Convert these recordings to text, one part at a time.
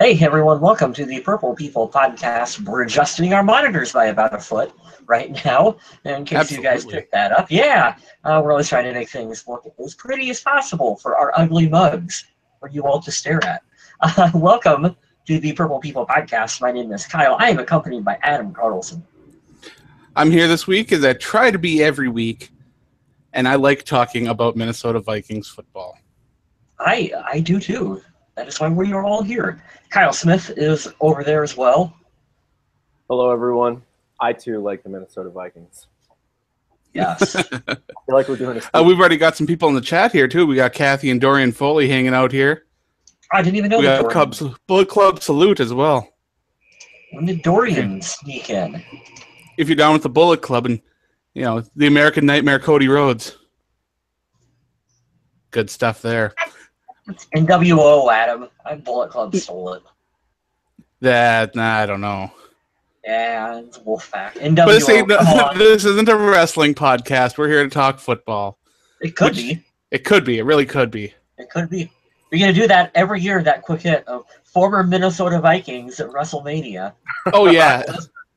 Hey everyone, welcome to the Purple People podcast. We're adjusting our monitors by about a foot right now, in case you guys picked that up. Yeah, we're always trying to make things look as pretty as possible for our ugly mugs for you all to stare at. Welcome to the Purple People podcast. My name is Kyle. I am accompanied by Adam Carlson. I'm here this week as I try to be every week, and I like talking about Minnesota Vikings football. I do too. That is why we are all here. Kyle Smith is over there as well. Hello, everyone. I, too, like the Minnesota Vikings. Yes. I feel like we're doing we've already got some people in the chat here, too. We got Kathy and Dorian Foley hanging out here. I didn't even know we got Bullet Club Salute as well. When did Dorian sneak in? If you're down with the Bullet Club and, you know, the American Nightmare Cody Rhodes. Good stuff there. It's NWO, Adam. Bullet Club stole it. I don't know. Yeah, it's Wolfpack. NWO. This isn't a wrestling podcast. We're here to talk football. It could be. It could be. It really could be. It could be. We're going to do that every year, that quick hit of former Minnesota Vikings at WrestleMania. Oh, yeah.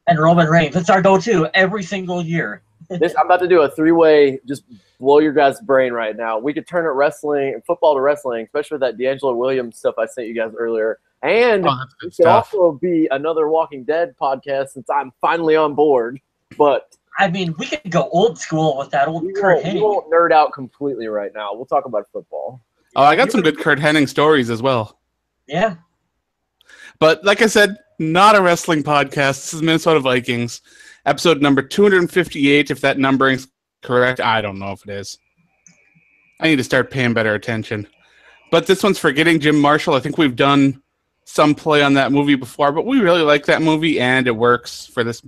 And Roman Reigns. It's our go-to every single year. I'm about to do a three-way, just blow your guys' brain right now. We could turn it wrestling, football to wrestling, especially with that D'Angelo Williams stuff I sent you guys earlier. And it could also be another Walking Dead podcast since I'm finally on board. But I mean, we could go old school with that old Kurt Hennig. We won't nerd out completely right now. We'll talk about football. Oh, I got some good Kurt Hennig stories as well. Yeah. But like I said, not a wrestling podcast. This is Minnesota Vikings. Episode number 258, if that numbering's correct. I don't know if it is. I need to start paying better attention. But this one's Forgetting Jim Marshall. I think we've done some play on that movie before, but we really like that movie, and it works for this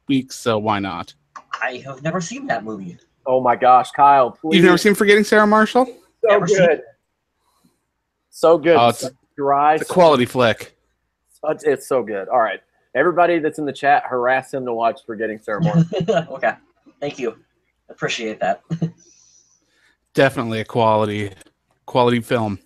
week, so why not? I have never seen that movie. Oh my gosh, Kyle, please. You've never seen Forgetting Sarah Marshall? So good. So good. Oh, it's a quality flick. It's so good. All right. Everybody that's in the chat, harass him to watch Forgetting Sarah Marshall. Okay. Thank you. Appreciate that. Definitely a quality film.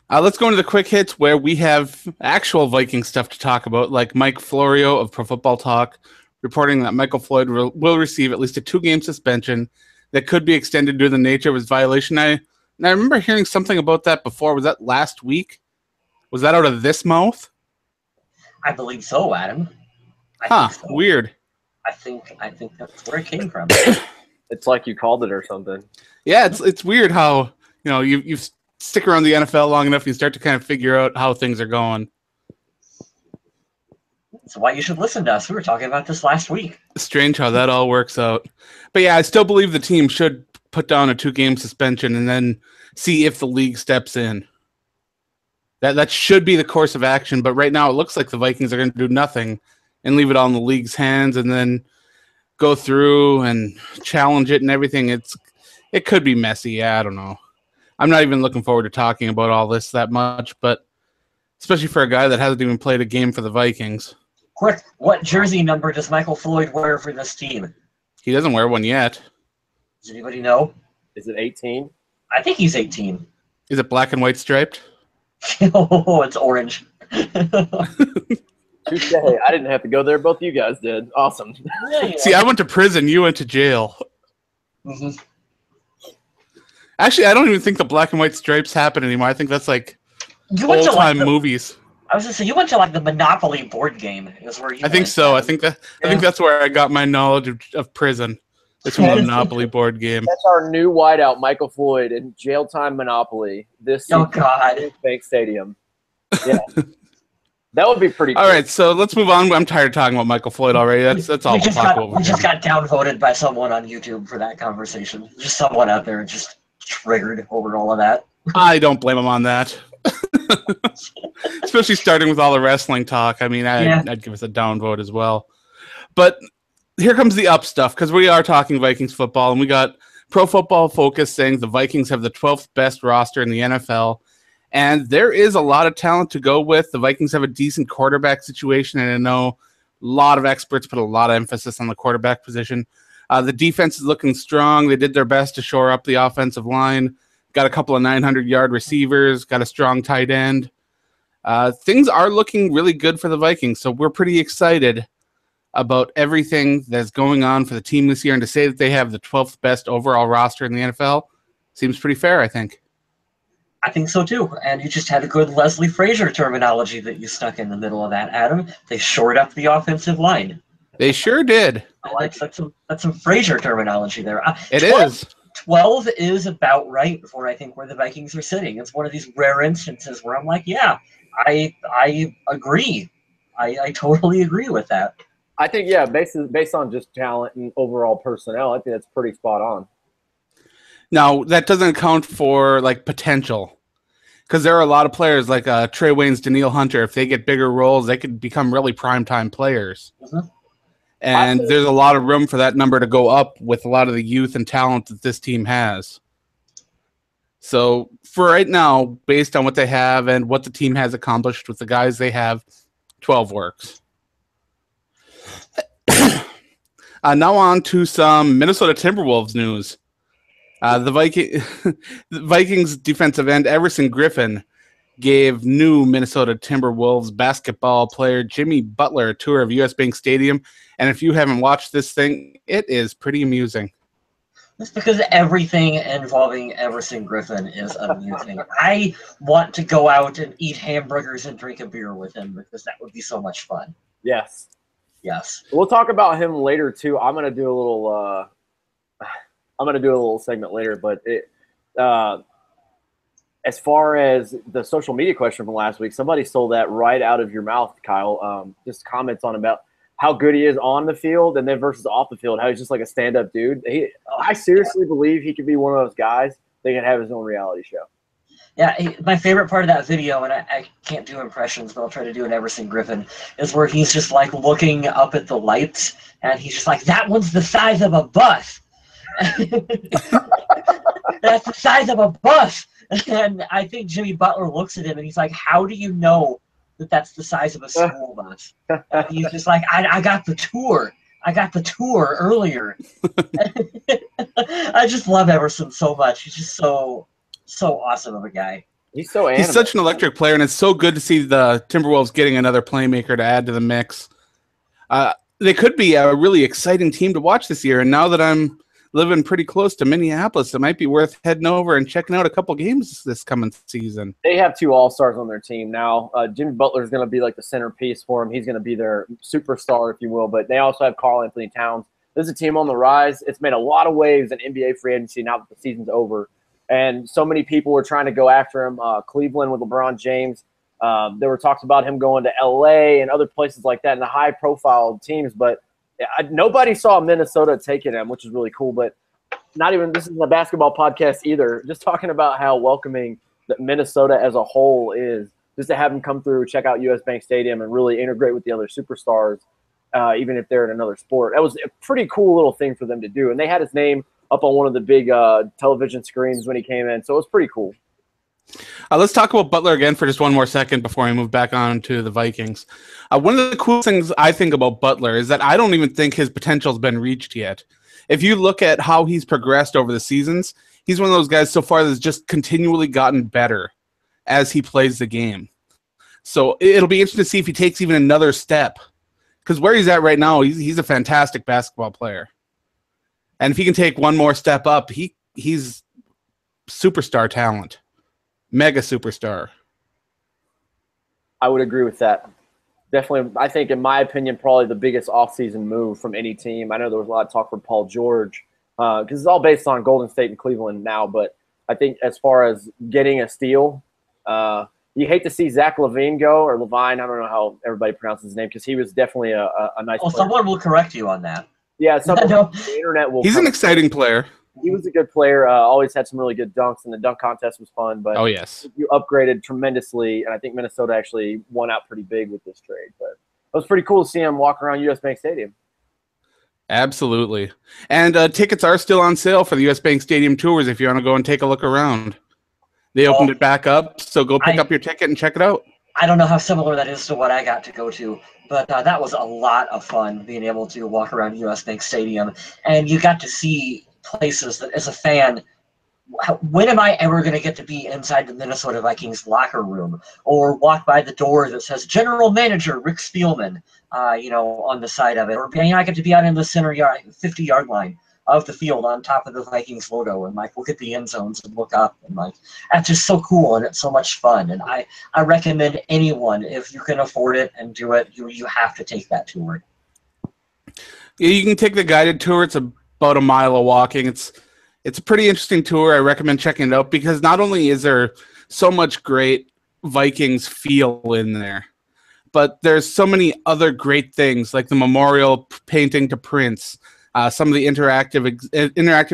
Let's go into the quick hits where we have actual Viking stuff to talk about, like Mike Florio of Pro Football Talk reporting that Michael Floyd will receive at least a 2-game suspension that could be extended due to the nature of his violation. I remember hearing something about that before. Was that last week? Was that out of this mouth? I believe so, Adam. I think so. Weird. I think that's where it came from. It's like you called it or something. Yeah, it's weird how, you know, you stick around the NFL long enough, you start to kind of figure out how things are going. That's why you should listen to us. We were talking about this last week. Strange how that all works out. But yeah, I still believe the team should put down a 2-game suspension and then see if the league steps in. That should be the course of action, but right now it looks like the Vikings are going to do nothing and leave it all in the league's hands and then go through and challenge it and everything. It could be messy. Yeah, I don't know. I'm not even looking forward to talking about all this that much, but especially for a guy that hasn't even played a game for the Vikings. Quick, what jersey number does Michael Floyd wear for this team? He doesn't wear one yet. Does anybody know? Is it 18? I think he's 18. Is it black and white striped? Oh, it's orange. Touche. I didn't have to go there. Both you guys did. Awesome. Yeah. See, I went to prison. You went to jail. Mm-hmm. Actually, I don't even think the black and white stripes happen anymore. I think that's like old-time movies. I was going to say, you went to like the Monopoly board game. Is where you I think so. I think that's where I got my knowledge of prison. It's from the Monopoly board game. That's our new wideout, Michael Floyd, in jail time Monopoly. God. Bank Stadium. Yeah. That would be pretty cool. All right, so let's move on. I'm tired of talking about Michael Floyd already. That's all we'll talk about. We just got downvoted by someone on YouTube for that conversation. Just someone out there just triggered over all of that. I don't blame him on that. Especially starting with all the wrestling talk. I mean, I'd give us a downvote as well. But here comes the up stuff, because we are talking Vikings football, and we got Pro Football Focus saying the Vikings have the 12th best roster in the NFL, and there is a lot of talent to go with. The Vikings have a decent quarterback situation, and I know a lot of experts put a lot of emphasis on the quarterback position. The defense is looking strong. They did their best to shore up the offensive line. Got a couple of 900-yard receivers. Got a strong tight end. things are looking really good for the Vikings. So we're pretty excited about everything that's going on for the team this year. And to say that they have the 12th best overall roster in the NFL seems pretty fair, I think. I think so too. And you just had a good Leslie Frazier terminology that you stuck in the middle of that, Adam. They shored up the offensive line. They sure did. That's some Frazier terminology there. It is. 12 is about right for, I think, where the Vikings are sitting. It's one of these rare instances where I'm like, yeah, I agree. I totally agree with that. I think, yeah, based on just talent and overall personnel, I think that's pretty spot on. Now, that doesn't account for, like, potential. Because there are a lot of players like Trey Waynes, Danielle Hunter. If they get bigger roles, they could become really primetime players. Mm-hmm. And there's a lot of room for that number to go up with a lot of the youth and talent that this team has. So for right now, based on what they have and what the team has accomplished with the guys they have, 12 works. Now on to some Minnesota Timberwolves news. The Vikings defensive end Everson Griffin gave new Minnesota Timberwolves basketball player Jimmy Butler a tour of US Bank Stadium. And if you haven't watched this thing, it is pretty amusing. That's because everything involving Everson Griffin is amusing. I want to go out and eat hamburgers and drink a beer with him because that would be so much fun. Yes. Yes. We'll talk about him later too. I'm gonna do a little segment later, but as far as the social media question from last week, somebody stole that right out of your mouth, Kyle. Just comments on about how good he is on the field and then versus off the field, how he's just like a stand-up dude. I seriously believe he could be one of those guys that can have his own reality show. Yeah, my favorite part of that video, and I can't do impressions, but I'll try to do an Everson Griffin, is where he's just like looking up at the lights, and he's just like, that one's the size of a bus. That's the size of a bus. And I think Jimmy Butler looks at him, and he's like, how do you know that that's the size of a school bus? And he's just like, I got the tour. I got the tour earlier. I just love Everson so much. He's just so awesome of a guy. He's so animated. He's such an electric player, and it's so good to see the Timberwolves getting another playmaker to add to the mix. They could be a really exciting team to watch this year, and now that I'm living pretty close to Minneapolis, it might be worth heading over and checking out a couple games this coming season. They have 2 all-stars on their team now. Jimmy Butler is going to be like the centerpiece for them. He's going to be their superstar, if you will, but they also have Karl Anthony Towns. This is a team on the rise. It's made a lot of waves in NBA free agency now that the season's over. And so many people were trying to go after him. Cleveland with LeBron James. There were talks about him going to LA and other places like that in the high-profile teams. But nobody saw Minnesota taking him, which is really cool. But not even – this isn't a basketball podcast either. Just talking about how welcoming that Minnesota as a whole is. Just to have him come through, check out US Bank Stadium, and really integrate with the other superstars, even if they're in another sport. That was a pretty cool little thing for them to do. And they had his name up on one of the big television screens when he came in. So it was pretty cool. Let's talk about Butler again for just one more second before I move back on to the Vikings. One of the cool things I think about Butler is that I don't even think his potential has been reached yet. If you look at how he's progressed over the seasons, he's one of those guys so far that's just continually gotten better as he plays the game. So it'll be interesting to see if he takes even another step. Because where he's at right now, he's a fantastic basketball player. And if he can take one more step up, he's superstar talent. Mega superstar. I would agree with that. Definitely, I think, in my opinion, probably the biggest offseason move from any team. I know there was a lot of talk for Paul George because it's all based on Golden State and Cleveland now. But I think as far as getting a steal, you hate to see Zach LaVine go, or Levine. I don't know how everybody pronounces his name because he was definitely a nice player. Someone will correct you on that. Yeah, the internet will. He's an exciting player. He was a good player. Always had some really good dunks, and the dunk contest was fun. But oh yes, you upgraded tremendously, and I think Minnesota actually won out pretty big with this trade. But it was pretty cool to see him walk around US Bank Stadium. Absolutely, and tickets are still on sale for the US Bank Stadium tours. If you want to go and take a look around, they opened it back up, so go pick up your ticket and check it out. I don't know how similar that is to what I got to go to, but that was a lot of fun being able to walk around US Bank Stadium, and you got to see places that, as a fan, when am I ever going to get to be inside the Minnesota Vikings locker room or walk by the door that says General Manager Rick Spielman, on the side of it, or I get to be out in the center 50-yard line of the field on top of the Vikings logo and like look at the end zones and look up and like that's just so cool and it's so much fun. And I recommend anyone, if you can afford it and do it, you have to take that tour. Yeah, you can take the guided tour. It's about a mile of walking. It's a pretty interesting tour. I recommend checking it out because not only is there so much great Vikings feel in there, but there's so many other great things like the memorial painting to Prince, some of the interactive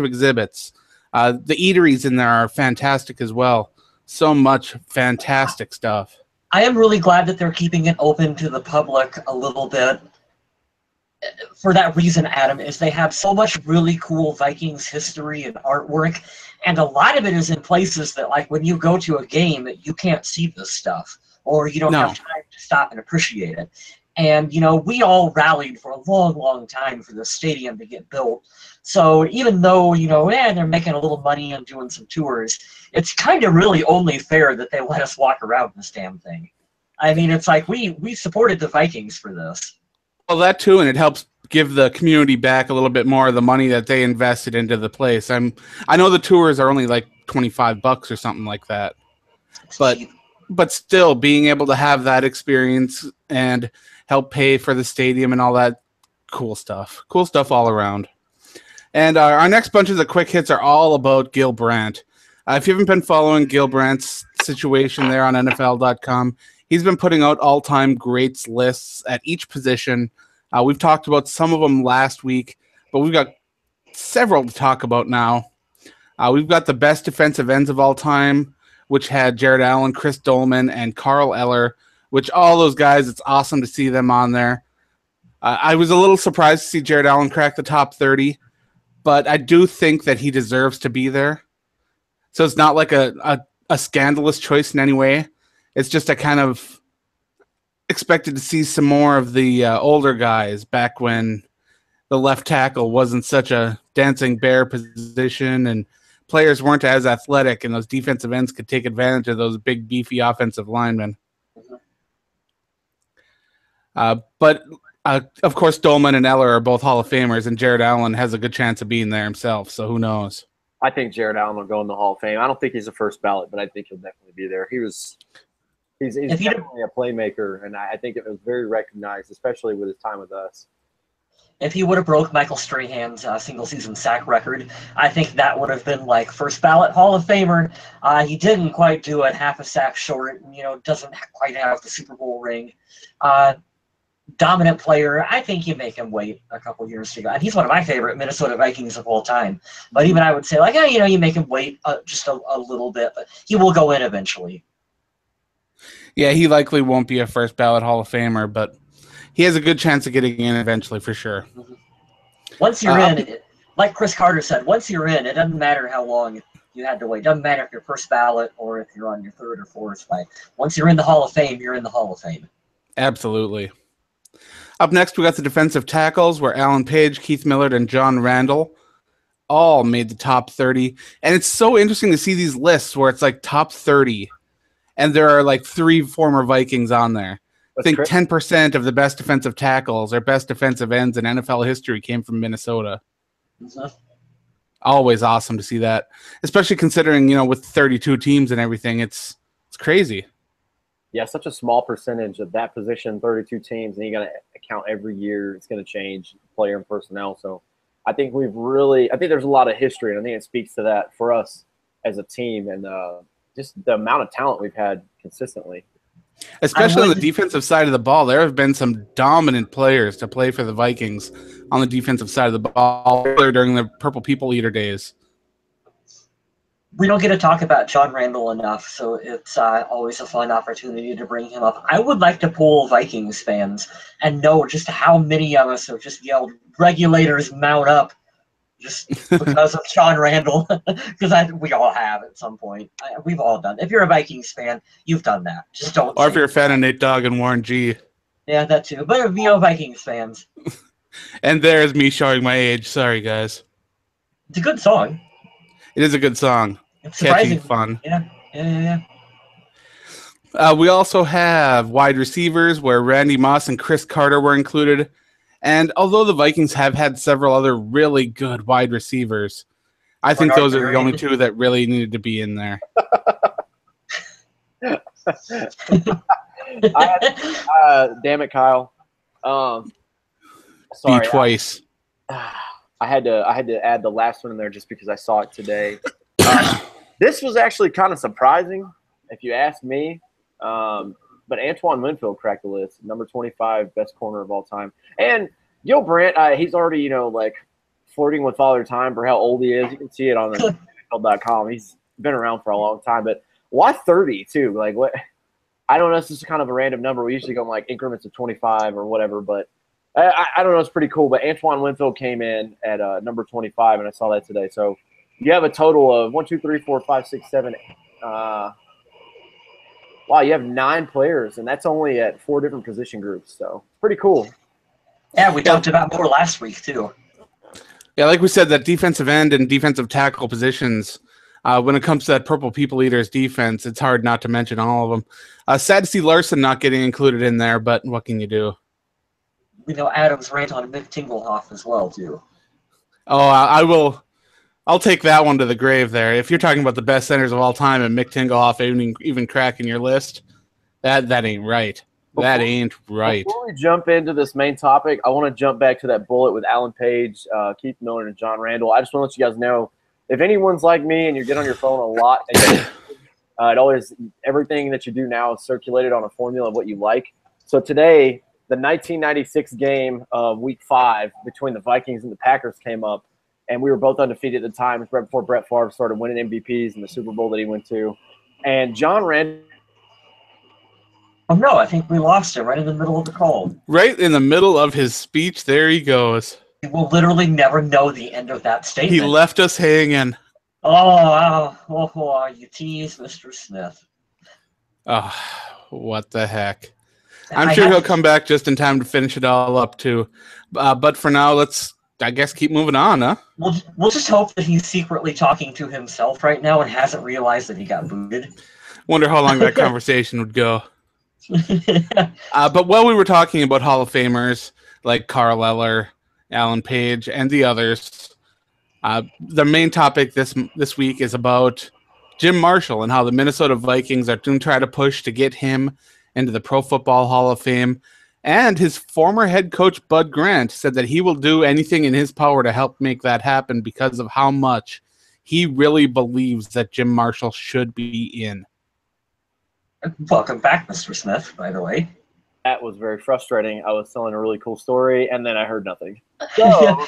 exhibits. The eateries in there are fantastic as well. So much fantastic stuff. I am really glad that they're keeping it open to the public a little bit. For that reason, Adam, is they have so much really cool Vikings history and artwork, and a lot of it is in places that, like, when you go to a game, you can't see this stuff, or you don't have time to stop and appreciate it. And, we all rallied for a long, long time for the stadium to get built. So even though, they're making a little money and doing some tours, it's kind of really only fair that they let us walk around this damn thing. I mean, it's like we supported the Vikings for this. Well, that too, and it helps give the community back a little bit more of the money that they invested into the place. I know the tours are only like $25 or something like that, but still being able to have that experience and help pay for the stadium and all that cool stuff all around. And our next bunches of quick hits are all about Gil Brandt. If you haven't been following Gil Brandt's situation there on NFL.com, he's been putting out all-time greats lists at each position. We've talked about some of them last week, but we've got several to talk about now. We've got the best defensive ends of all time, which had Jared Allen, Chris Dolman, and Carl Eller, which all those guys, it's awesome to see them on there. I was a little surprised to see Jared Allen crack the top 30, but I do think that he deserves to be there. So it's not like a scandalous choice in any way. It's just I kind of expected to see some more of the older guys back when the left tackle wasn't such a dancing bear position and players weren't as athletic and those defensive ends could take advantage of those big, beefy offensive linemen. But of course, Dolman and Eller are both Hall of Famers, and Jared Allen has a good chance of being there himself, so who knows? I think Jared Allen will go in the Hall of Fame. I don't think he's a first ballot, but I think he'll definitely be there. He's definitely a playmaker, and I think it was very recognized, especially with his time with us. If he would have broke Michael Strahan's single-season sack record, I think that would have been like first ballot Hall of Famer. He didn't quite do it, half a sack short, doesn't quite have the Super Bowl ring. Dominant player. I think you make him wait a couple years to go. And he's one of my favorite Minnesota Vikings of all time. But even I would say, like, you make him wait just a little bit, but he will go in eventually. Yeah, he likely won't be a first ballot Hall of Famer, but he has a good chance of getting in eventually for sure. Once you're in, like Chris Carter said, once you're in, it doesn't matter how long you had to wait. It doesn't matter if you're first ballot or if you're on your third or fourth. Like, once you're in the Hall of Fame, you're in the Hall of Fame. Absolutely. Up next, we got the defensive tackles, where Alan Page, Keith Millard, and John Randall all made the top 30. And it's so interesting to see these lists where it's like top 30, and there are like 3 former Vikings on there. I think 10% of the best defensive tackles or best defensive ends in NFL history came from Minnesota. Always awesome to see that, especially considering, with 32 teams and everything, it's crazy. Yeah, such a small percentage of that position, 32 teams, and you got to account every year. It's going to change player and personnel. So I think there's a lot of history, and I think it speaks to that for us as a team and just the amount of talent we've had consistently. Especially on the defensive side of the ball, there have been some dominant players to play for the Vikings on the defensive side of the ball during the Purple People Eater days. We don't get to talk about John Randall enough, so it's always a fun opportunity to bring him up. I would like to poll Vikings fans and know just how many of us have just yelled, "Regulators mount up," just because of John Randall, because we all have at some point. We've all done. If you're a Vikings fan, you've done that. Just don't. Or if you're a fan of Nate Dogg and Warren G. Yeah, that too. But Vikings fans. And there's me showing my age. Sorry, guys. It's a good song. It is a good song. It's Catchy, surprising. fun. Yeah. We also have wide receivers where Randy Moss and Chris Carter were included. And although the Vikings have had several other really good wide receivers, I think those are the only two that really needed to be in there. Damn it, Kyle. Sorry. Be twice. I had to add the last one in there just because I saw it today. This was actually kind of surprising, if you ask me. But Antoine Winfield cracked the list, number 25 best corner of all time. And Gil Brandt, he's already, like flirting with Father Time for how old he is. You can see it on the NFL.com. He's been around for a long time. But why 30 too? Like what? I don't know. It's just kind of a random number. We usually go in like increments of 25 or whatever. But I don't know. It's pretty cool. But Antoine Winfield came in at number 25, and I saw that today. So you have a total of 1, 2, 3, 4, 5, 6, 7. Wow, you have 9 players, and that's only at 4 different position groups. So pretty cool. Yeah, we talked about more last week too. Yeah, like we said, that defensive end and defensive tackle positions, when it comes to that Purple People Eaters defense, it's hard not to mention all of them. Sad to see Larson not getting included in there, but what can you do? We know Adam's rant on Mick Tinglehoff as well too. Oh, I'll take that one to the grave there. If you're talking about the best centers of all time and Mick Tinglehoff even cracking your list, that ain't right. That ain't right. Before we jump into this main topic, I want to jump back to that bullet with Alan Page, Keith Miller, and John Randall. I just want to let you guys know, if anyone's like me and you get on your phone a lot, and everything that you do now is circulated on a formula of what you like. So today, the 1996 game of Week 5 between the Vikings and the Packers came up, and we were both undefeated at the time. It was right before Brett Favre started winning MVPs in the Super Bowl that he went to. And John Randall. Oh, no, I think we lost him right in the middle of the call. Right in the middle of his speech, there he goes. We will literally never know the end of that statement. He left us hanging. Oh, you tease Mr. Smith. Oh, what the heck. I'm sure he'll come back just in time to finish it all up, too. But for now, let's, I guess, keep moving on, huh? We'll just hope that he's secretly talking to himself right now and hasn't realized that he got booted. Wonder how long that conversation would go. But while we were talking about Hall of Famers like Carl Eller, Alan Page, and the others, the main topic this week is about Jim Marshall and how the Minnesota Vikings are going to try to push to get him into the Pro Football Hall of Fame. And his former head coach, Bud Grant, said that he will do anything in his power to help make that happen because of how much he really believes that Jim Marshall should be in. Welcome back, Mr. Smith, by the way. That was very frustrating. I was telling a really cool story, and then I heard nothing. So,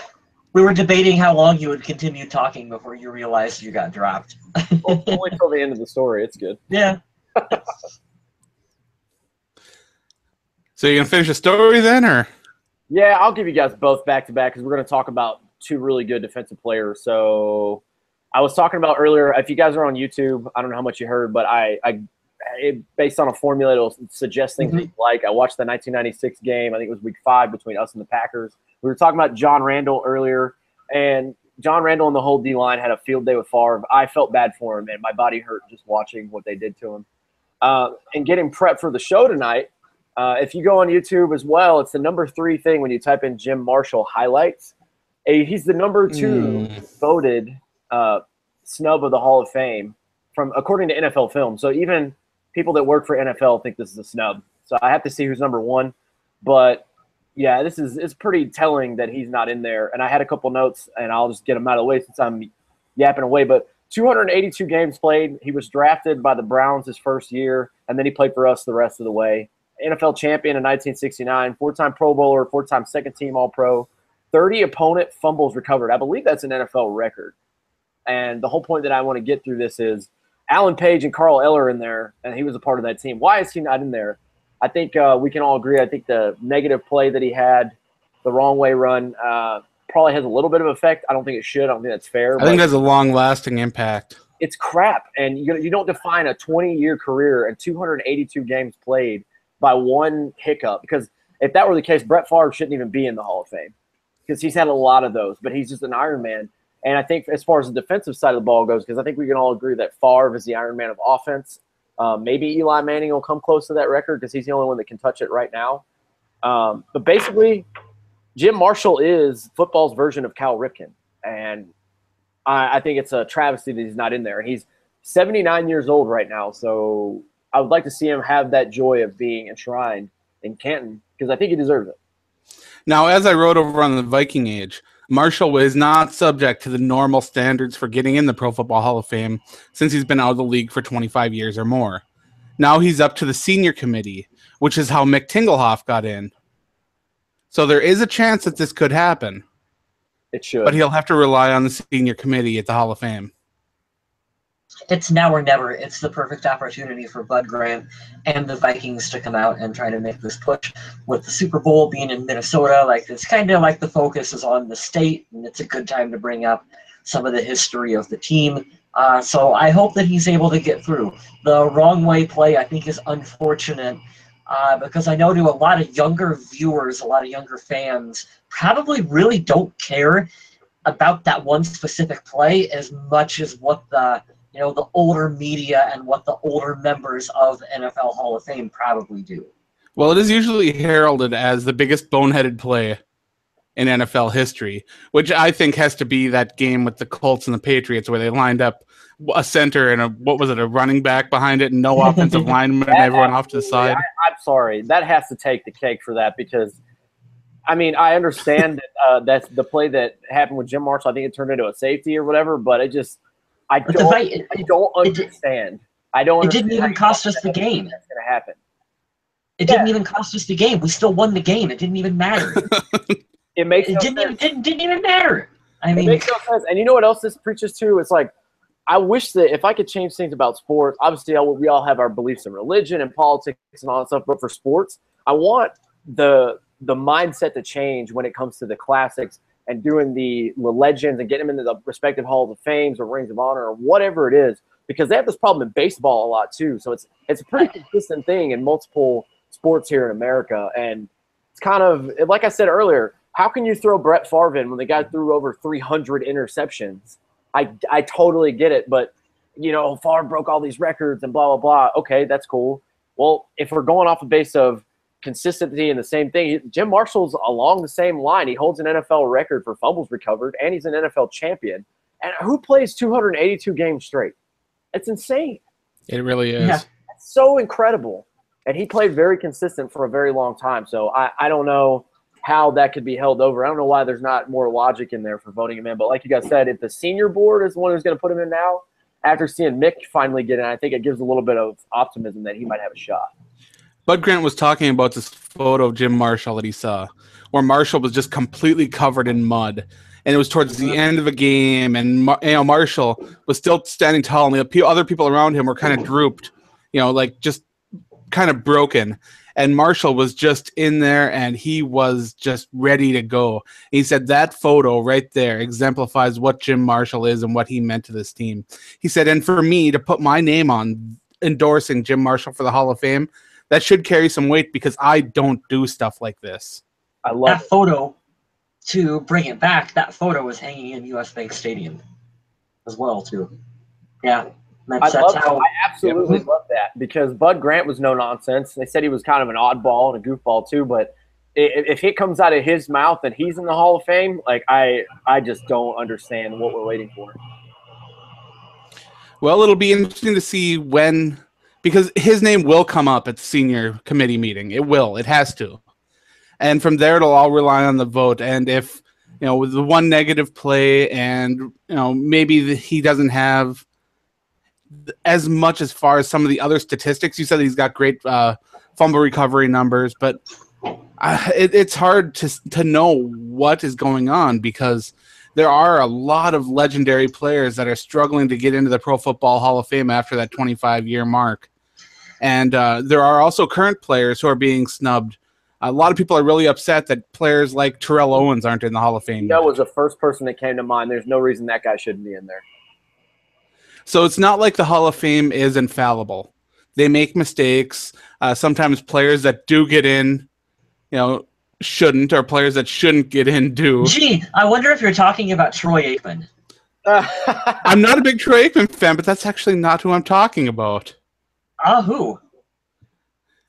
we were debating how long you would continue talking before you realized you got dropped. Only till the end of the story. It's good. Yeah. So you're going to finish the story then, or? Yeah, I'll give you guys both back-to-back because we're going to talk about 2 really good defensive players. So I was talking about earlier, if you guys are on YouTube, I don't know how much you heard, but based on a formula, it'll suggest things that you like. I watched the 1996 game. I think it was Week 5 between us and the Packers. We were talking about John Randall earlier, and John Randall and the whole D-line had a field day with Favre. I felt bad for him, and my body hurt just watching what they did to him. And getting prepped for the show tonight, if you go on YouTube as well, it's the number 3 thing when you type in Jim Marshall highlights. He's the number 2 voted snub of the Hall of Fame according to NFL Film. So even people that work for NFL think this is a snub. So I have to see who's number 1. But, yeah, it's pretty telling that he's not in there. And I had a couple notes, and I'll just get them out of the way since I'm yapping away. But 282 games played. He was drafted by the Browns his first year, and then he played for us the rest of the way. NFL champion in 1969, 4-time Pro Bowler, 4-time second-team All-Pro, 30 opponent fumbles recovered. I believe that's an NFL record. And the whole point that I want to get through this is Alan Page and Carl Eller in there, and he was a part of that team. Why is he not in there? I think we can all agree. I think the negative play that he had, the wrong way run, probably has a little bit of effect. I don't think it should. I don't think that's fair. I think that's a long-lasting impact. It's crap, and you don't define a 20-year career and 282 games played by one hiccup. Because if that were the case, Brett Favre shouldn't even be in the Hall of Fame because he's had a lot of those, but he's just an Iron Man. And I think as far as the defensive side of the ball goes, because I think we can all agree that Favre is the Iron Man of offense. Maybe Eli Manning will come close to that record because he's the only one that can touch it right now. But basically, Jim Marshall is football's version of Cal Ripken. And I think it's a travesty that he's not in there. And he's 79 years old right now, so I would like to see him have that joy of being enshrined in Canton because I think he deserves it. Now, as I wrote over on the Viking Age, Marshall is not subject to the normal standards for getting in the Pro Football Hall of Fame since he's been out of the league for 25 years or more. Now he's up to the senior committee, which is how Mick Tingelhoff got in. So there is a chance that this could happen. It should. But he'll have to rely on the senior committee at the Hall of Fame. It's now or never. It's the perfect opportunity for Bud Grant and the Vikings to come out and try to make this push. With the Super Bowl being in Minnesota, like it's kind of like the focus is on the state, and it's a good time to bring up some of the history of the team. So I hope that he's able to get through. The wrong way play, I think, is unfortunate because I know to a lot of younger viewers, a lot of younger fans, probably really don't care about that one specific play as much as what the older media and what the older members of the NFL Hall of Fame probably do. Well, it is usually heralded as the biggest boneheaded play in NFL history, which I think has to be that game with the Colts and the Patriots where they lined up a center and a running back behind it and no offensive lineman and everyone off to the side. I'm sorry. That has to take the cake for that because, I mean, I understand that that's the play that happened with Jim Marshall. I think it turned into a safety or whatever, but it just – I don't understand. It didn't even cost us the game. That's going to happen. It didn't even cost us the game. We still won the game. It didn't even matter. It makes no sense. It didn't even matter. I mean, it makes no sense. And you know what else this preaches to? It's like, I wish that if I could change things about sports, obviously we all have our beliefs in religion and politics and all that stuff, but for sports, I want the mindset to change when it comes to the classics and doing the legends and getting them into the respective halls of fames or rings of honor or whatever it is, because they have this problem in baseball a lot too. So it's a pretty consistent thing in multiple sports here in America. And it's kind of, like I said earlier, how can you throw Brett Favre in when the guy threw over 300 interceptions? I totally get it, but Favre broke all these records and blah, blah, blah. Okay, that's cool. Well, if we're going off a base of consistency and the same thing, Jim Marshall's along the same line. He holds an NFL record for fumbles recovered, and he's an NFL champion. And who plays 282 games straight? It's insane. It really is. Yeah. It's so incredible. And he played very consistent for a very long time. So I don't know how that could be held over. I don't know why there's not more logic in there for voting him in. But like you guys said, if the senior board is the one who's going to put him in now, after seeing Mick finally get in, I think it gives a little bit of optimism that he might have a shot. Bud Grant was talking about this photo of Jim Marshall that he saw, where Marshall was just completely covered in mud. And it was towards the end of a game, and Marshall was still standing tall, and the other people around him were kind of drooped, like just kind of broken. And Marshall was just in there, and he was just ready to go. He said that photo right there exemplifies what Jim Marshall is and what he meant to this team. He said, and for me to put my name on endorsing Jim Marshall for the Hall of Fame, that should carry some weight because I don't do stuff like this. I love that photo. To bring it back, that photo was hanging in U.S. Bank Stadium as well, too. Yeah. I absolutely love that because Bud Grant was no nonsense. They said he was kind of an oddball and a goofball, too. But if it comes out of his mouth and he's in the Hall of Fame, like I just don't understand what we're waiting for. Well, it'll be interesting to see when – because his name will come up at the senior committee meeting. It will. It has to. And from there, it'll all rely on the vote. And if, with the one negative play and, maybe he doesn't have as much as far as some of the other statistics. You said he's got great fumble recovery numbers, but it's hard to know what is going on because there are a lot of legendary players that are struggling to get into the Pro Football Hall of Fame after that 25-year mark. And there are also current players who are being snubbed. A lot of people are really upset that players like Terrell Owens aren't in the Hall of Fame. That was the first person that came to mind. There's no reason that guy shouldn't be in there. So it's not like the Hall of Fame is infallible. They make mistakes. Sometimes players that do get in, shouldn't, or players that shouldn't get in do. Gee, I wonder if you're talking about Troy Aikman. I'm not a big Troy Aikman fan, but that's actually not who I'm talking about. Who?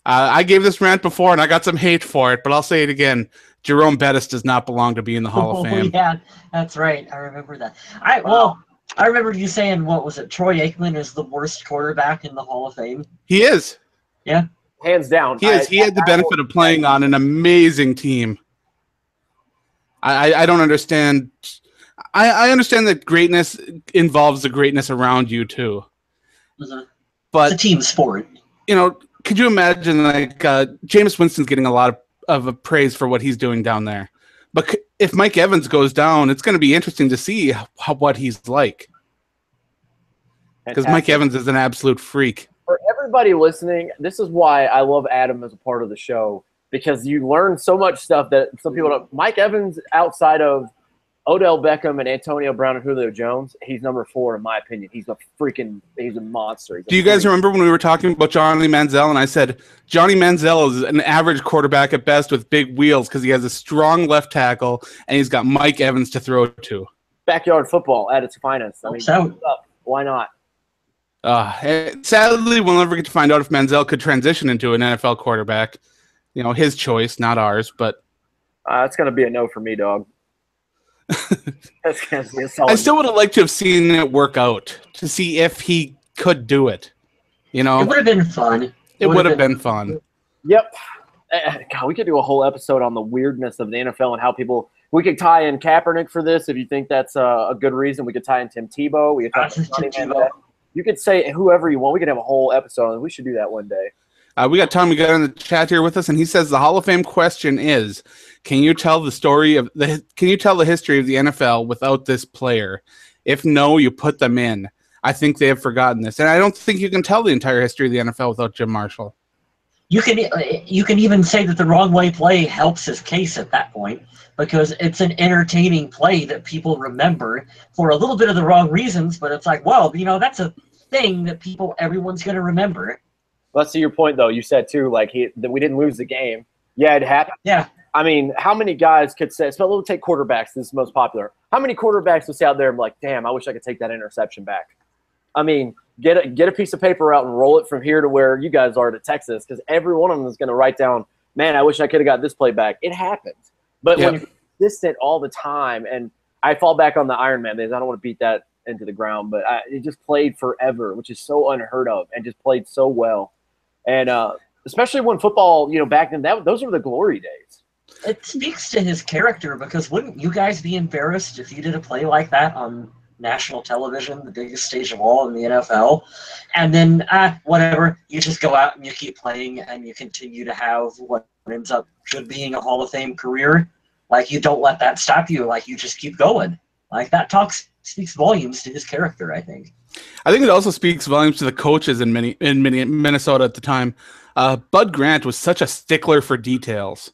I gave this rant before, and I got some hate for it, but I'll say it again. Jerome Bettis does not belong to be in the Hall of Fame. Yeah, that's right. I remember that. I remember you saying, what was it? Troy Aikman is the worst quarterback in the Hall of Fame. He is. Yeah. Hands down. He is. He had the benefit of playing on an amazing team. I don't understand. I understand that greatness involves the greatness around you, too. But it's a team sport. You know, could you imagine, like, Jameis Winston's getting a lot of praise for what he's doing down there. But if Mike Evans goes down, it's going to be interesting to see what he's like. Because Mike Evans is an absolute freak. For everybody listening, this is why I love Adam as a part of the show. Because you learn so much stuff that some people don't. Mike Evans, outside of Odell Beckham and Antonio Brown and Julio Jones, he's number 4 in my opinion. He's a monster. Do you guys remember when we were talking about Johnny Manziel and I said Johnny Manziel is an average quarterback at best with big wheels because he has a strong left tackle and he's got Mike Evans to throw to. Backyard football at its finest. I mean, why not? Sadly, we'll never get to find out if Manziel could transition into an NFL quarterback. You know, his choice, not ours, but it's going to be a no for me, dog. I still would have liked to have seen it work out to see if he could do it. You know, it would have been fun. It would have been fun. Yep. God, we could do a whole episode on the weirdness of the NFL and how people. We could tie in Kaepernick for this if you think that's a good reason. We could tie in Tim Tebow. We could tie in Tim Tebow. You could say whoever you want. We could have a whole episode. We should do that one day. We got Tommy got in the chat here with us, and he says the Hall of Fame question is: Can you tell the history of the NFL without this player? If no, you put them in. I think they have forgotten this, and I don't think you can tell the entire history of the NFL without Jim Marshall. You can even say that the wrong way play helps his case at that point because it's an entertaining play that people remember for a little bit of the wrong reasons, but it's like, well, you know, that's a thing that everyone's going to remember. Let's see your point, though. You said, too, like that we didn't lose the game. Yeah, it happened. Yeah. I mean, how many guys could say – so we'll take quarterbacks. This is most popular. How many quarterbacks would say out there and be like, damn, I wish I could take that interception back? I mean, get a piece of paper out and roll it from here to where you guys are to Texas because every one of them is going to write down, man, I wish I could have got this play back. It happens. But when you're consistent all the time, and I fall back on the Iron Man days. I don't want to beat that into the ground, but it just played forever, which is so unheard of, and just played so well. And especially when football, you know, back then, those were the glory days. It speaks to his character because wouldn't you guys be embarrassed if you did a play like that on national television, the biggest stage of all in the NFL, and then whatever, you just go out and you keep playing and you continue to have what ends up should being a Hall of Fame career? Like, you don't let that stop you. Like, you just keep going. Like, that speaks volumes to his character, I think. I think it also speaks volumes to the coaches in Minnesota at the time. Bud Grant was such a stickler for details.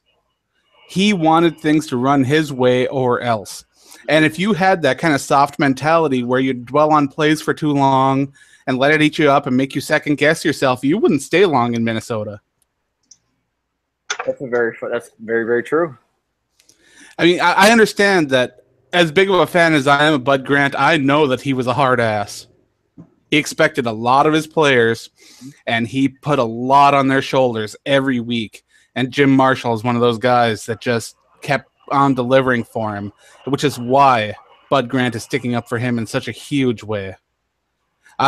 He wanted things to run his way or else. And if you had that kind of soft mentality where you dwell on plays for too long and let it eat you up and make you second guess yourself, you wouldn't stay long in Minnesota. That's very, very true. I mean, I understand that as big of a fan as I am of Bud Grant, I know that he was a hard ass. He expected a lot of his players, and he put a lot on their shoulders every week. And Jim Marshall is one of those guys that just kept on delivering for him, which is why Bud Grant is sticking up for him in such a huge way.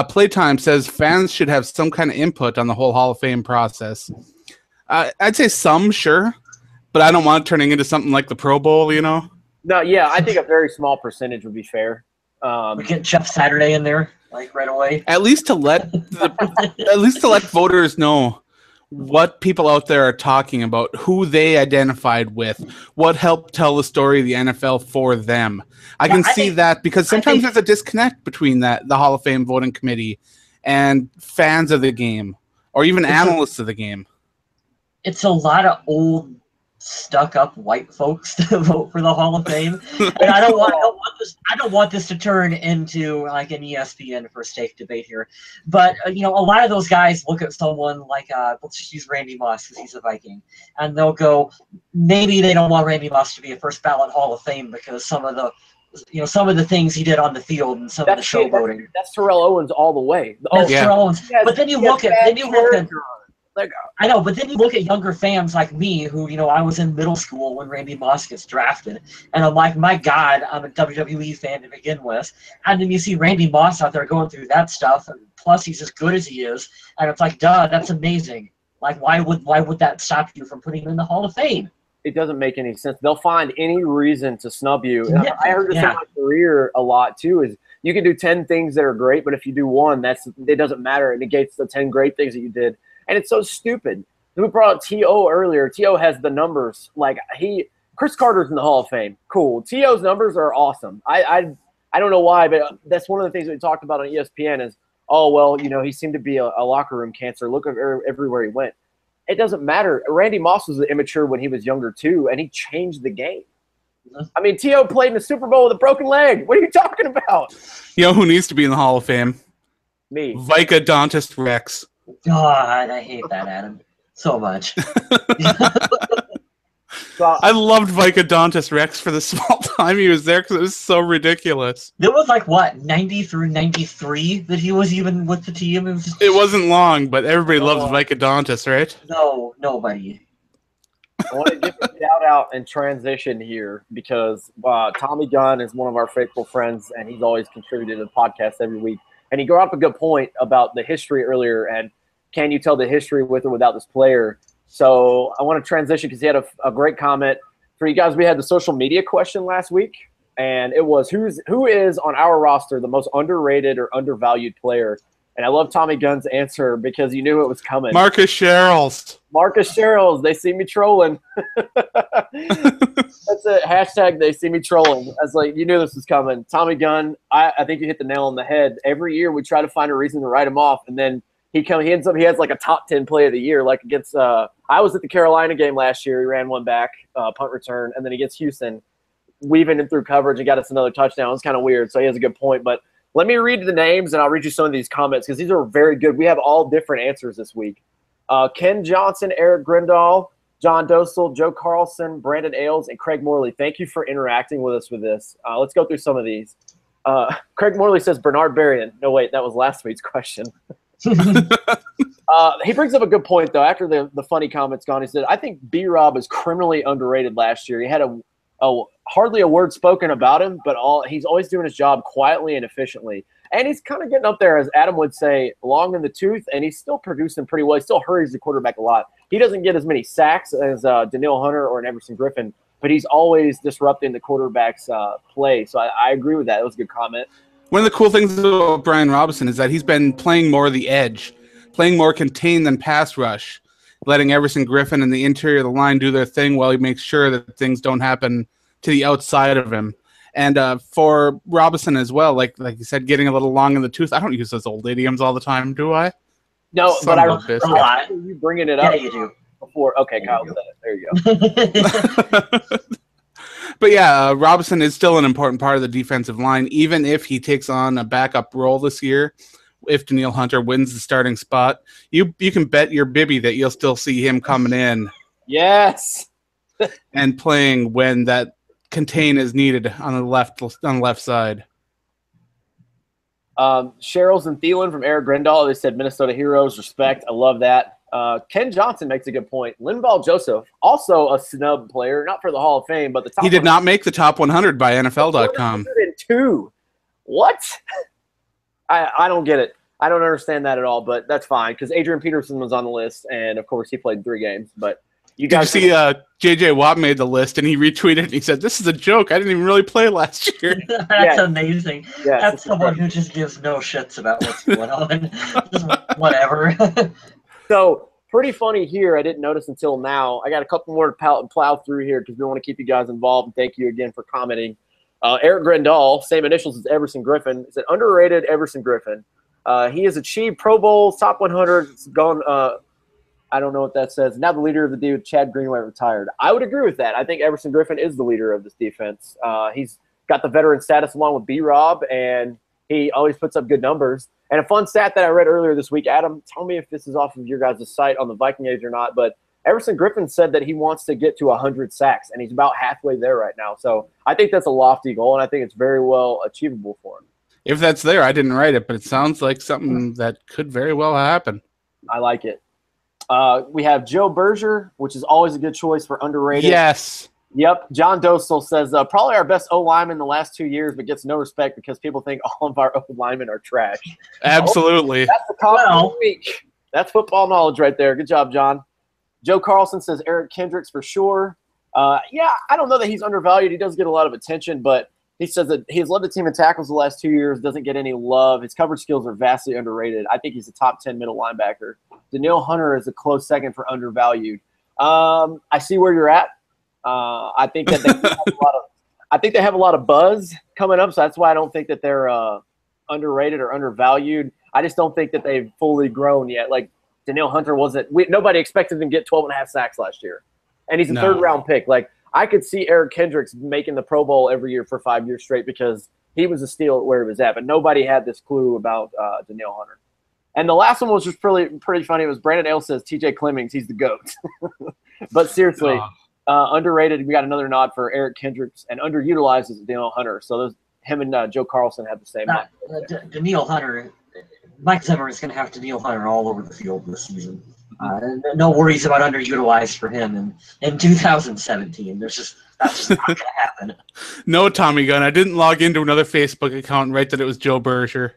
Playtime says fans should have some kind of input on the whole Hall of Fame process. I'd say some, sure, but I don't want it turning into something like the Pro Bowl, you know? No, yeah, I think a very small percentage would be fair. We get Jeff Saturday in there, like, right away. At least to let voters know what people out there are talking about, who they identified with, what helped tell the story of the NFL for them. I can see that because sometimes there's a disconnect between the Hall of Fame voting committee and fans of the game, or even analysts of the game. It's a lot of old, stuck-up white folks to vote for the Hall of Fame, and I don't want this to turn into like an ESPN first take debate here. But you know, a lot of those guys look at someone like let's just use Randy Moss because he's a Viking, and they'll go, maybe they don't want Randy Moss to be a first ballot Hall of Fame because some of the some of the things he did on the field and some of the showboating. That's Terrell Owens all the way. Terrell Owens. But then you look at I know, but then you look at younger fans like me who, I was in middle school when Randy Moss gets drafted, and I'm like, my God, I'm a WWE fan to begin with, and then you see Randy Moss out there going through that stuff, and plus he's as good as he is, and it's like, duh, that's amazing. Like, why would that stop you from putting him in the Hall of Fame? It doesn't make any sense. They'll find any reason to snub you. Yeah. I heard this in my career a lot too. Is you can do 10 things that are great, but if you do one, it doesn't matter. It negates the 10 great things that you did. And it's so stupid. We brought up T.O. earlier. T.O. has the numbers. Like Chris Carter's in the Hall of Fame. Cool. T.O.'s numbers are awesome. I don't know why, but that's one of the things that we talked about on ESPN is, he seemed to be a locker room cancer. Look at everywhere he went. It doesn't matter. Randy Moss was immature when he was younger too, and he changed the game. I mean, T.O. played in the Super Bowl with a broken leg. What are you talking about? You know who needs to be in the Hall of Fame? Me. Vicodontis Rex. God, I hate that, Adam, so much. I loved Vicodontis Rex for the small time he was there because it was so ridiculous. There was 90 through 93 that he was even with the team. It wasn't long, but everybody loves Vicodontis, right? No, nobody. I want to give a shout out and transition here because Tommy Gunn is one of our faithful friends, and he's always contributed to the podcast every week. And he brought up a good point about the history earlier, and can you tell the history with or without this player? So I want to transition because he had a great comment for you guys. We had the social media question last week, and it was who is on our roster the most underrated or undervalued player? And I love Tommy Gunn's answer because you knew it was coming. Marcus Sherrills. They see me trolling. That's it. Hashtag they see me trolling. I was like, you knew this was coming. Tommy Gunn, I think you hit the nail on the head. Every year we try to find a reason to write him off, and then he ends up he has like a top 10 play of the year, like against I was at the Carolina game last year. He ran one back, punt return, and then against Houston, weaving in through coverage and got us another touchdown. It's kind of weird, so he has a good point. But let me read the names, and I'll read you some of these comments because these are very good. We have all different answers this week. Ken Johnson, Eric Grindal, John Dostal, Joe Carlson, Brandon Ailes, and Craig Morley. Thank you for interacting with us with this. Let's go through some of these. Craig Morley says Bernard Berrien. No, wait, that was last week's question. He brings up a good point, though. After the funny comments gone, he said, I think B-Rob is criminally underrated last year. He had hardly a word spoken about him, but he's always doing his job quietly and efficiently. And he's kind of getting up there, as Adam would say, long in the tooth, and he's still producing pretty well. He still hurries the quarterback a lot. He doesn't get as many sacks as Daniil Hunter or an Everson Griffin, but he's always disrupting the quarterback's play. So I agree with that. That was a good comment. One of the cool things about Brian Robinson is that he's been playing more of the edge, playing more contained than pass rush, letting Everson Griffin and the interior of the line do their thing while he makes sure that things don't happen to the outside of him. And for Robinson as well, like you said, getting a little long in the tooth. I don't use those old idioms all the time, do I? No, but I you bringing it up. Yeah, you do. Before, okay, Kyle said it. There you go. But yeah, Robinson is still an important part of the defensive line, even if he takes on a backup role this year. If Daniil Hunter wins the starting spot, you can bet your bibby that you'll still see him coming in. Yes. And playing when that contain is needed on the left side. Sherrills and Thielen from Eric Grindal. They said Minnesota heroes, respect. I love that. Ken Johnson makes a good point. Linval Joseph, also a snub player, not for the Hall of Fame, but the top. He did not make the top 100 by NFL.com. 102. What? I don't get it. I don't understand that at all, but that's fine because Adrian Peterson was on the list, and of course he played 3 games. But you guys see, J.J. Watt made the list, and he retweeted it, and he said, "This is a joke. I didn't even really play last year." That's amazing. Yes, that's someone who just gives no shits about what's going on. Just whatever. So pretty funny here. I didn't notice until now. I got a couple more to plow through here because we want to keep you guys involved. And thank you again for commenting. Eric Grindal, same initials as Everson Griffin. It's an underrated Everson Griffin. He has achieved Pro Bowls, top 100. It's gone. I don't know what that says. Now the leader of the dude, Chad Greenway, retired. I would agree with that. I think Everson Griffin is the leader of this defense. He's got the veteran status along with B-Rob, and he always puts up good numbers. And a fun stat that I read earlier this week, Adam, tell me if this is off of your guys' site on the Viking Age or not, but Everson Griffin said that he wants to get to 100 sacks, and he's about halfway there right now. So I think that's a lofty goal, and I think it's very well achievable for him. If that's there, I didn't write it, but it sounds like something that could very well happen. I like it. We have Joe Berger, which is always a good choice for underrated. Yes. Yep. John Dostal says, probably our best O-lineman in the last 2 years, but gets no respect because people think all of our O-linemen are trash. Absolutely. That's the comment of the week. That's football knowledge right there. Good job, John. Joe Carlson says Eric Kendricks for sure. Yeah, I don't know that he's undervalued. He does get a lot of attention, but he says that he has led the team in tackles the last 2 years, doesn't get any love. His coverage skills are vastly underrated. I think he's a top 10 middle linebacker. Danielle Hunter is a close second for undervalued. I see where you're at. I think that they have a lot of buzz coming up, so that's why I don't think that they're underrated or undervalued. I just don't think that they've fully grown yet. Like Danielle Hunter nobody expected him to get 12.5 sacks last year, and he's a third-round pick. Like I could see Eric Kendricks making the Pro Bowl every year for 5 years straight because he was a steal at where he was at, but nobody had this clue about Danielle Hunter. And the last one was just pretty funny. It was Brandon Ale says TJ Clemmings, he's the GOAT. But seriously. Underrated. We got another nod for Eric Kendricks, and underutilized is Danielle Hunter. So him and Joe Carlson have the same. Danielle Hunter, Mike Zimmer is going to have Danielle Hunter all over the field this season. No worries about underutilized for him in 2017. That's just not going to happen. No, Tommy Gunn. I didn't log into another Facebook account and write that it was Joe Berger.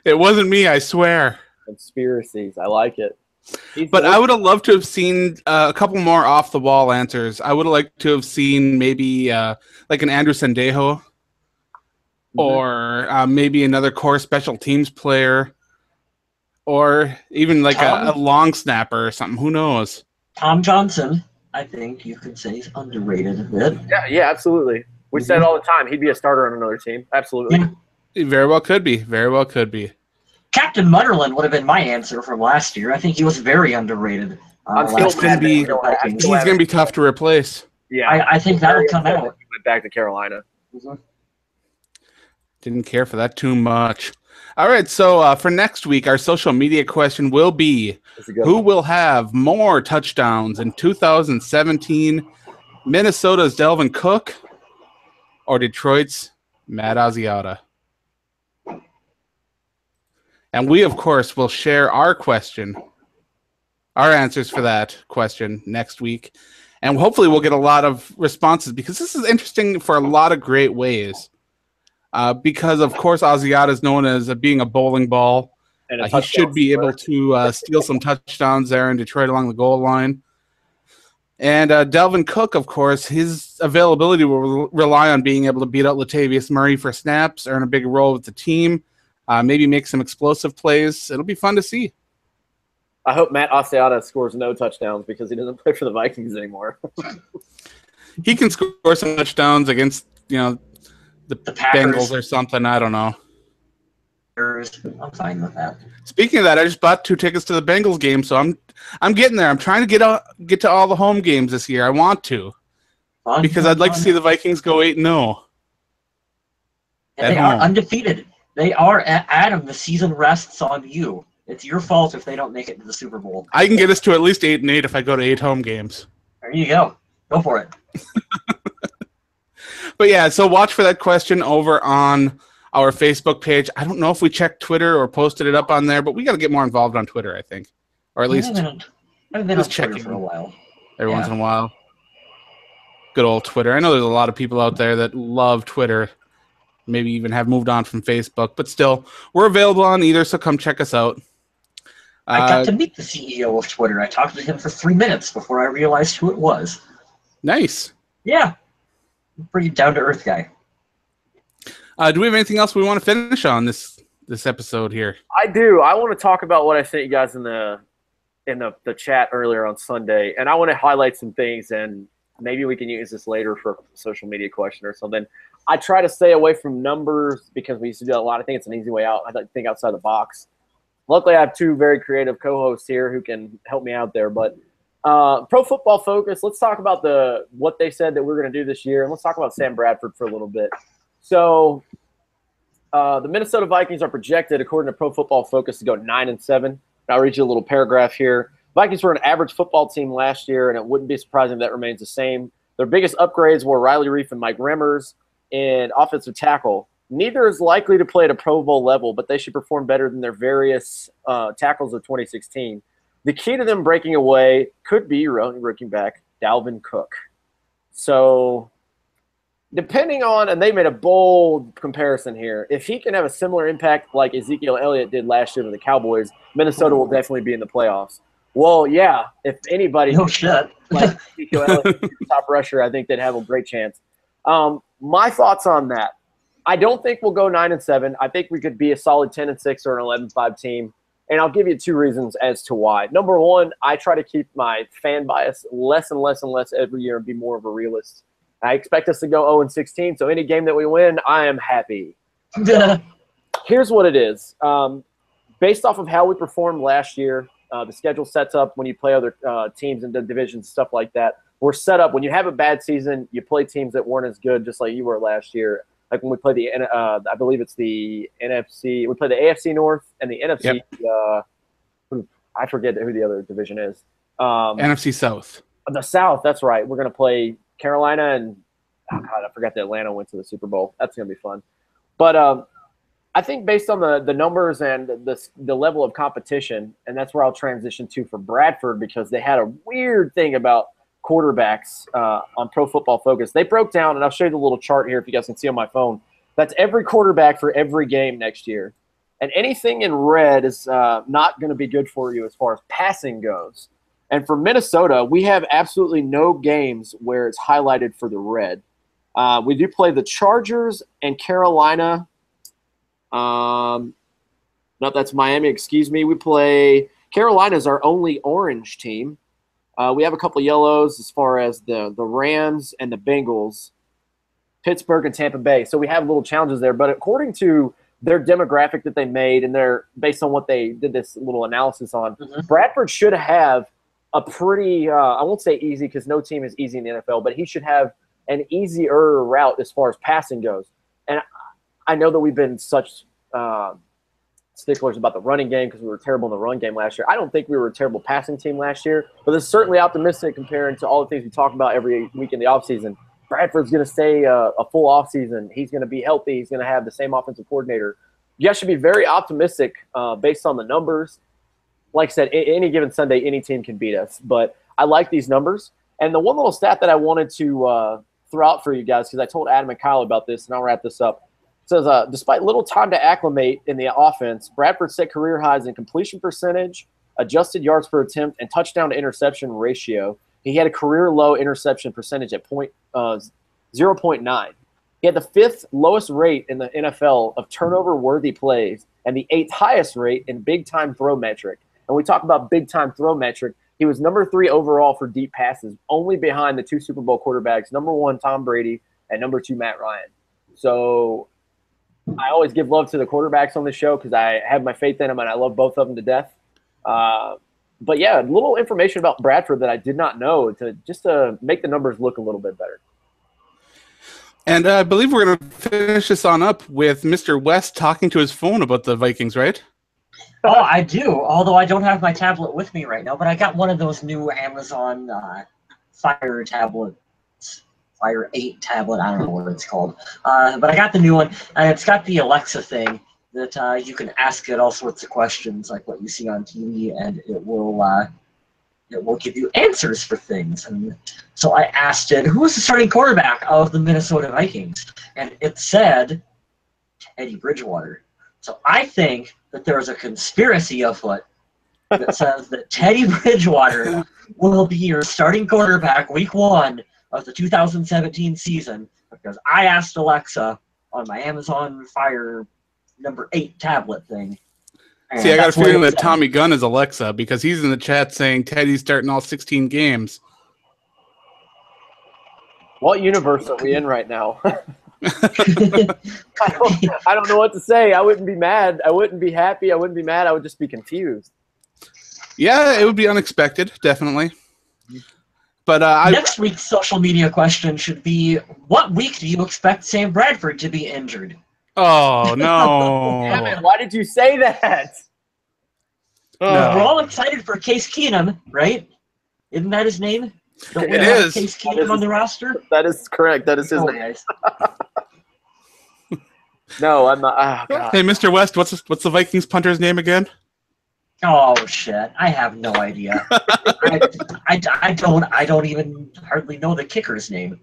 It wasn't me, I swear. Conspiracies. I like it. But I would have loved to have seen a couple more off-the-wall answers. I would have liked to have seen maybe like an Andrew Sendejo or maybe another core special teams player or even like a long snapper or something. Who knows? Tom Johnson, I think you could say, is underrated a bit. Yeah, absolutely. We said it all the time. He'd be a starter on another team. Absolutely. Yeah. He very well could be. Very well could be. Captain Mutterland would have been my answer from last year. I think he was very underrated. He's going to be tough to replace. Yeah, I think that'll come out. He went back to Carolina. Mm-hmm. Didn't care for that too much. All right, so for next week, our social media question will be, who will have more touchdowns in 2017, Minnesota's Dalvin Cook or Detroit's Matt Asiata? And we, of course, will share our answers for that question next week. And hopefully we'll get a lot of responses because this is interesting for a lot of great ways. Because, of course, Asiata is known as being a bowling ball. He should be able to steal some touchdowns there in Detroit along the goal line. And Dalvin Cook, of course, his availability will rely on being able to beat out Latavius Murray for snaps, earn a big role with the team. Maybe make some explosive plays. It'll be fun to see. I hope Matt Asiata scores no touchdowns because he doesn't play for the Vikings anymore. He can score some touchdowns against, the Bengals or something. I don't know. I'm fine with that. Speaking of that, I just bought 2 tickets to the Bengals game, so I'm getting there. I'm trying to get to all the home games this year. I want to because I'd like to see the Vikings go 8-0. And they are undefeated. They are, Adam, the season rests on you. It's your fault if they don't make it to the Super Bowl. I can get us to at least 8-8 if I go to 8 home games. There you go. Go for it. But yeah, so watch for that question over on our Facebook page. I don't know if we checked Twitter or posted it up on there, but we got to get more involved on Twitter, I think. Or at least I've been on Twitter for a while. Every once in a while. Good old Twitter. I know there's a lot of people out there that love Twitter. Maybe even have moved on from Facebook, but still, we're available on either, so come check us out. I got to meet the CEO of Twitter. I talked to him for 3 minutes before I realized who it was. Nice. Yeah. Pretty down-to-earth guy. Do we have anything else we want to finish on this episode here? I do. I want to talk about what I sent you guys in the chat earlier on Sunday, and I want to highlight some things, and maybe we can use this later for a social media question or something. I try to stay away from numbers because we used to do that a lot. I think it's an easy way out. I like to think outside the box. Luckily, I have 2 very creative co-hosts here who can help me out there. But Pro Football Focus, let's talk about what they said that we're going to do this year, and let's talk about Sam Bradford for a little bit. So the Minnesota Vikings are projected, according to Pro Football Focus, to go 9-7 I'll read you a little paragraph here. Vikings were an average football team last year, and it wouldn't be surprising if that remains the same. Their biggest upgrades were Riley Reef and Mike Remmers in offensive tackle. Neither is likely to play at a Pro Bowl level, but they should perform better than their various tackles of 2016. The key to them breaking away could be rookie back Dalvin Cook. So depending on, and they made a bold comparison here, if he can have a similar impact like Ezekiel Elliott did last year to the Cowboys, Minnesota will definitely be in the playoffs. Well, yeah, if anybody like Ezekiel Elliott, top rusher, I think they'd have a great chance. My thoughts on that. I don't think we'll go 9-7. I think we could be a solid 10-6 or an 11-5 team, and I'll give you 2 reasons as to why. Number one, I try to keep my fan bias less and less and less every year and be more of a realist. I expect us to go 0-16, so any game that we win, I am happy. Here's what it is. Based off of how we performed last year, the schedule sets up when you play other teams in the divisions, stuff like that. We're set up when you have a bad season, you play teams that weren't as good, just like you were last year. Like when we play the, I believe it's the NFC. We play the AFC North and the NFC. Yep. I forget who the other division is. NFC South. The South. That's right. We're going to play Carolina and I forgot that Atlanta went to the Super Bowl. That's going to be fun. But I think based on the numbers and the level of competition, and that's where I'll transition to for Bradford, because they had a weird thing about quarterbacks on Pro Football Focus. They broke down, and I'll show you the little chart here if you guys can see on my phone. That's every quarterback for every game next year. And anything in red is not going to be good for you as far as passing goes. And for Minnesota, we have absolutely no games where it's highlighted for the red. We do play the Chargers and Carolina. No, that's Miami. Excuse me. We play Carolina's our only orange team. We have a couple of yellows as far as the Rams and the Bengals, Pittsburgh and Tampa Bay. So we have little challenges there. But according to their demographic that they made, and they're based on what they did this little analysis on, Bradford should have a pretty, I won't say easy because no team is easy in the NFL, but he should have an easier route as far as passing goes. And I know that we've been such sticklers about the running game because we were terrible in the run game last year. I don't think we were a terrible passing team last year, but it's certainly optimistic comparing to all the things we talk about every week in the offseason. Bradford's going to stay a full offseason. He's going to be healthy. He's going to have the same offensive coordinator. You guys should be very optimistic based on the numbers. Like I said, any given Sunday, any team can beat us. But I like these numbers. And the one little stat that I wanted to throw out for you guys, because I told Adam and Kyle about this, and I'll wrap this up. It says, despite little time to acclimate in the offense, Bradford set career highs in completion percentage, adjusted yards per attempt, and touchdown to interception ratio. He had a career low interception percentage at 0.9. He had the 5th lowest rate in the NFL of turnover-worthy plays and the 8th highest rate in big-time throw metric. And we talk about big-time throw metric. He was number 3 overall for deep passes, only behind the 2 Super Bowl quarterbacks, number 1 Tom Brady and number 2 Matt Ryan. So I always give love to the quarterbacks on the show because I have my faith in them and I love both of them to death. But yeah, a little information about Bradford that I did not know to make the numbers look a little bit better. And I believe we're going to finish this on up with Mr. West talking to his phone about the Vikings, right? Oh, I do, although I don't have my tablet with me right now, but I got one of those new Amazon Fire tablets, Fire 8 tablet, I don't know what it's called. But I got the new one, and it's got the Alexa thing that you can ask it all sorts of questions, like what you see on TV, and it will give you answers for things. And so I asked it, who is the starting quarterback of the Minnesota Vikings? And it said Teddy Bridgewater. So I think that there is a conspiracy afoot that says that Teddy Bridgewater will be your starting quarterback week 1 of the 2017 season, because I asked Alexa on my Amazon Fire number 8 tablet thing. See, I got a feeling that Tommy Gunn is Alexa because he's in the chat saying Teddy's starting all 16 games. What universe are we in right now? I don't know what to say. I wouldn't be mad. I wouldn't be happy. I wouldn't be mad. I would just be confused. Yeah, it would be unexpected, definitely. But next week's social media question should be, what week do you expect Sam Bradford to be injured? Oh, no. Damn it, why did you say that? We're all excited for Case Keenum, right? Isn't that his name? Don't we have Case Keenum on the roster? That is correct. That is his name. No, I'm not. Oh, God. Hey, Mr. West, what's the Vikings punter's name again? Oh shit! I have no idea. I don't even hardly know the kicker's name.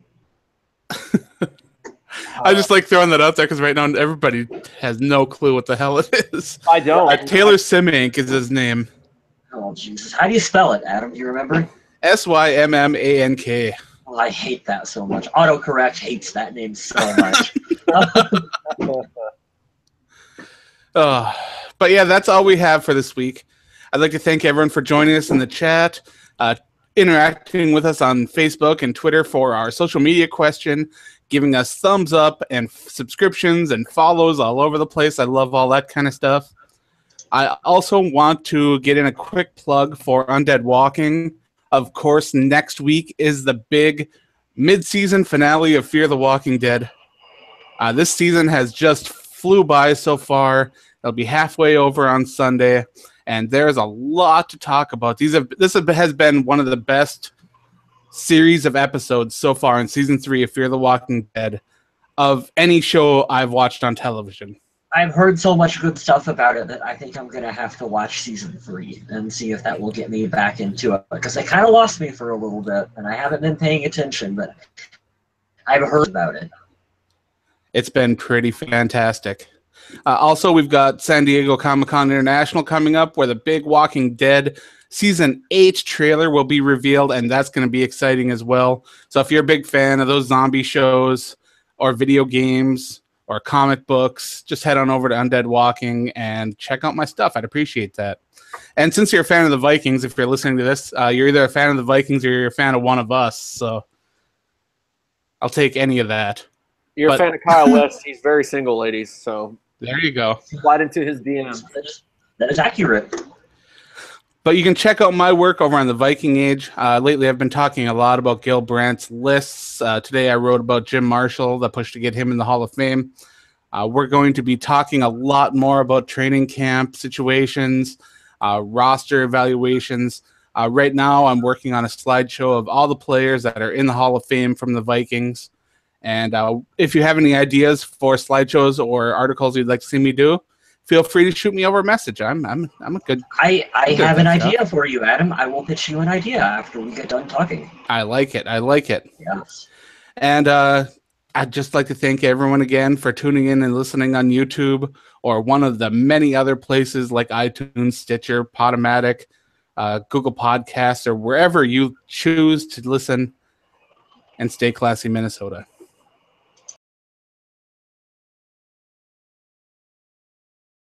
I just like throwing that out there because right now everybody has no clue what the hell it is. I don't. Taylor Simmank is his name. Oh Jesus! How do you spell it, Adam? Do you remember? Symmank. Oh, I hate that so much. Autocorrect hates that name so much. But yeah, that's all we have for this week. I'd like to thank everyone for joining us in the chat, interacting with us on Facebook and Twitter for our social media question, giving us thumbs up and subscriptions and follows all over the place. I love all that kind of stuff. I also want to get in a quick plug for Undead Walking. Of course, next week is the big mid-season finale of Fear the Walking Dead. This season has just flew by so far. It'll be halfway over on Sunday, and there's a lot to talk about. This has been one of the best series of episodes so far in Season 3 of Fear the Walking Dead of any show I've watched on television. I've heard so much good stuff about it that I think I'm going to have to watch Season 3 and see if that will get me back into it, because it kind of lost me for a little bit, and I haven't been paying attention, but I've heard about it. It's been pretty fantastic. Also, we've got San Diego Comic-Con International coming up, where the big Walking Dead Season 8 trailer will be revealed, and that's going to be exciting as well. So if you're a big fan of those zombie shows or video games or comic books, just head on over to Undead Walking and check out my stuff. I'd appreciate that. And since you're a fan of the Vikings, if you're listening to this, you're either a fan of the Vikings or you're a fan of one of us. So I'll take any of that. You're a fan of Kyle West. He's very single, ladies. So there you go. Slide into his DMs. That is accurate. But you can check out my work over on the Viking Age. Lately, I've been talking a lot about Gil Brandt's lists. Today, I wrote about Jim Marshall, the push to get him in the Hall of Fame. We're going to be talking a lot more about training camp situations, roster evaluations. Right now, I'm working on a slideshow of all the players that are in the Hall of Fame from the Vikings. And if you have any ideas for slideshows or articles you'd like to see me do, feel free to shoot me over a message. I'm a good. I have an idea for you, Adam. I will pitch you an idea after we get done talking. I like it. Yes. And I'd just like to thank everyone again for tuning in and listening on YouTube or one of the many other places like iTunes, Stitcher, PodOMatic, Google Podcasts, or wherever you choose to listen. And stay classy, Minnesota.